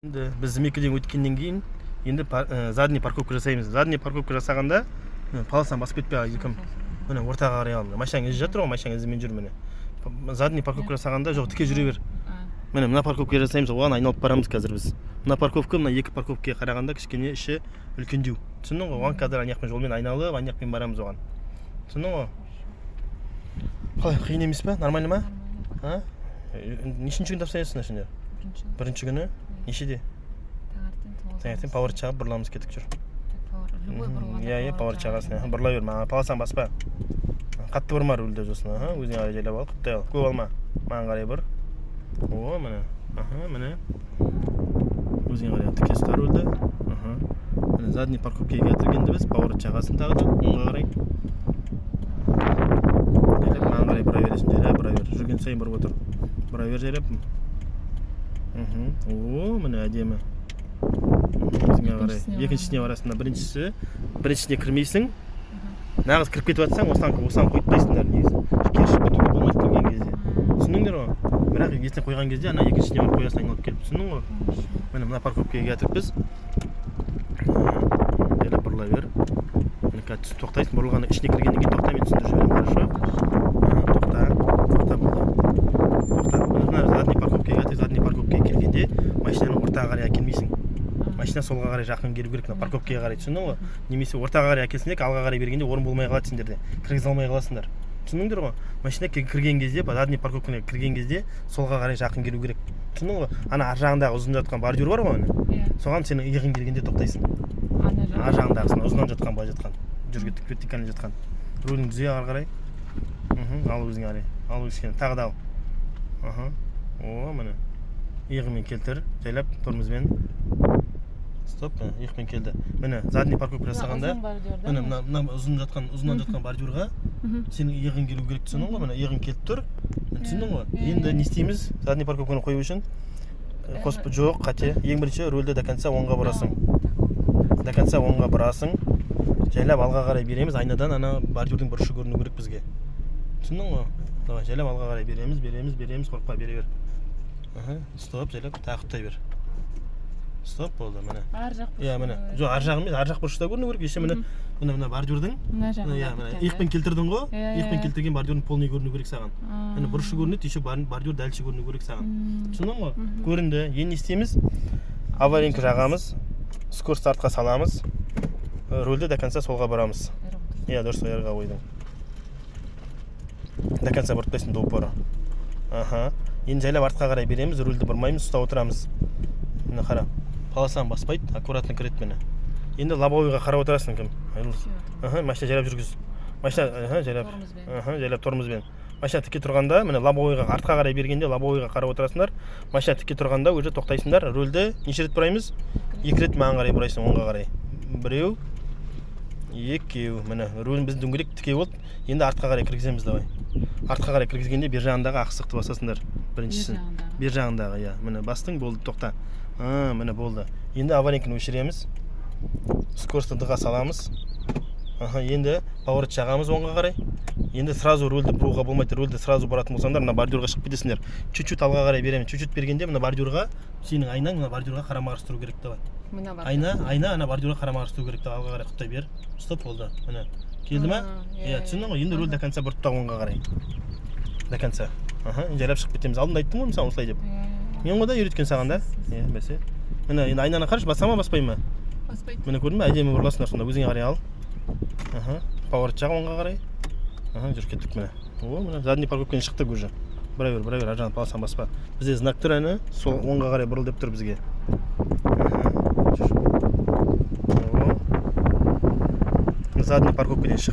Енді біз Змейкіден өткеннен кейін енді задний парковка жасаймыз. Задний парковка жасағанда полосаны басып кетпей екім міне ортаға қарай алды. Машинаң ізі жатыр ғой, машинаң ізімен жүр міне. Задний парковка жасағанда жоқ тіке жүре бер. Міне мына парковка жасаймыз, оған айналып барамыз қазір біз. Мына парковка мына екі парковкаға қарағанда кішкене іші үлкендеу. Түсіндің ғой? Оған қазір ана жақпен жолмен айналып, ана жақпен барамыз оған. Түсіндің ғой? Қалай, қиын емес пе? Нормально ма? А? Нешінші күн тапсырасың ішінде? Бірінші күні? Нешеде? Таңертең пауэр чағып бұрыламыз кетіп жүр. Иә, пауэр чағасын. Бұрыла бер, маған полосан баспа. Қатты бұрма рөлді жосын. Өзіңе қарай жайлап ал, құптай ал. Көп алма. Маған қарай бұр. О, міне. Міне. Өзіңе қарай тіке ұста рөлді. Міне задний парковкаға келтіргенді біз пауэр чағасын тағы да оңға қарай. Маған қарай бұра бересің, жайлап бұра бер. Жүрген сайын бұрып отыр. Бұра бер жайлап. О, міне әдемі. Өзіңе қарай. Екіншісіне барасың. Біріншісіне кірмейсің. Нағыз кіріп кетіп жатсаң, осыдан қойытпайсыңдар негізі. Кершіп кетуге болмайды кірген кезде. Түсініңдер ғой? Бірақ есіне қойған кезде ана екіншісіне барып қоясың айналып келіп. Түсіндің ғой? Міне мына парковкаға келдік біз. Жайлап бұрыла бер. Міне қазір тоқтайсың, бұрылғанда ішіне кіргеннен кейін тоқта, мен түсіндіріп жіберемін, хорошо? Тоқта болды. Задний парковкаға келгенде машинаның ортаға қарай әкелмейсің. Машина солға қарай жақын келу керек, парковкаға қарай, түсіндің ғой? Немесе ортаға қарай әкелсеңдер, алға қарай бергенде орын болмай қалады сендерде. Кіргізе алмай қаласыңдар. Түсіндіңдер ғой? Машина кірген кезде, задний парковкаға кірген кезде солға қарай жақын келу керек. Түсіндің ғой? Ана ар жағындағы ұзын жатқан бордюр бар ғой ана. Соған сенің иығың келгенде тоқтайсың. Ар жағындағысына ұзынан жатқан, былай жатқан. Жүрге вертикально жатқан. Рөлің түзе ары қарай. Ал өзіңе қарай. Ал өзіңе тағы да ал. О, міне. Иығымен келтір, жайлап тормозбен. Стоп, иықпен келді. Міне, задний парковка жасағанда, міне мына ұзынан жатқан бордюрға сенің иығың келу керек, түсіндің ғой? Міне иығың келіп тұр. Түсіндің ғой? Енді не істейміз? Задний парковканы қою үшін жоқ, қате. Ең бірінші рөлді до конца оңға бұрасың. До конца оңға бұрасың. Жайлап алға қарай береміз. Айнадан ана бордюрдың бұрышы көріну керек бізге. Түсіндің ғой? Давай, жайлап алға қарай береміз, қорықпа бере бер. Стоп, жайлап тақыттай бер. Стоп болды, міне. Ар жақ бұрышта. Иә, міне. Жоқ, ар жақ емес, ар жақ бұрышта көріну керек. Еше міне бордюрдың. Иә, міне. Иықпен келтірдің ғой? Иықпен келтірген бордюрдың полный көріну керек саған. Міне бұрышы көрінеді, еше бордюр дәлші көріну керек саған. Түсіндің ғой? Көрінді. Енді не істейміз? Аварийка жағамыз. Скорость артқа саламыз. Рөлді до конца солға бұрамыз. Иә, дұрыс аяғға қойдың. До конца бұртпайсың до упора. Енді жайлап артқа қарай береміз, рөлді бұрмаймыз, ұстап отырамыз. Міне қара. Полосан баспайды, аккуратно кіреді мені. Енді лобовойға қарап отырасың кім? Машина жайлап жүргіз. Машина жайлап тормозбен. Машина тіке тұрғанда, міне лобовойға артқа қарай бергенде лобовойға қарап отырасыңдар. Машина тіке тұрғанда уже тоқтайсыңдар. Рөлді неше рет бұраймыз? 2 рет маған қарай бұрайсың, оңға қарай. 1, 2, міне рөлін біздің дөңгелек тіке болды. Енді артқа қарай кіргіземіз, давай. Артқа қарай кіргізгенде бер жағындағы ақсықты басасыңдар. Біріншісін. Бер жағындағы, иә. Міне бастың, болды, тоқта. Міне болды. Енді аварийканы өшіреміз. Скоростты дыға саламыз. Енді поворот жағамыз оңға қарай. Енді сразу рөлді бұруға болмайды. Рөлді сразу бұратын болсаңдар, мына бордюрға шығып кетесіңдер. Чуть-чуть алға қарай беремін. Чуть-чуть бергенде мына бордюрға, сенің айнаң мына бордюрға қарама-қарсы тұру керек, давай. Айна ана бордюрға қарама-қарсы тұру керек, алға қарай құптай бер. Стоп болды. Міне. Келді ма? Иә, түсіндің ғой? Енді рөл до конца бұрып та оңға қарай. До конца. Жайлап шығып кетеміз. Алдында айттым ғой, мысалы осылай деп. Мен ғой да үйреткен саған да? Иә, бәсе. Міне, енді айнаны қараш, баса ма, баспай ма? Баспайды. Міне көрдің бе? Әдемі бұрыласыңдар сонда, өзіңе қарай ал. Поворот жағы оңға қарай. Жүріп кеттік міне. О, міне, задний парковкадан шықтық уже. Бұра бер, ар жағын полосан баспа. Бізде знак тұр әні, сол оңға қарай бұрыл деп тұр бізге. Задний парковкадан шықтық.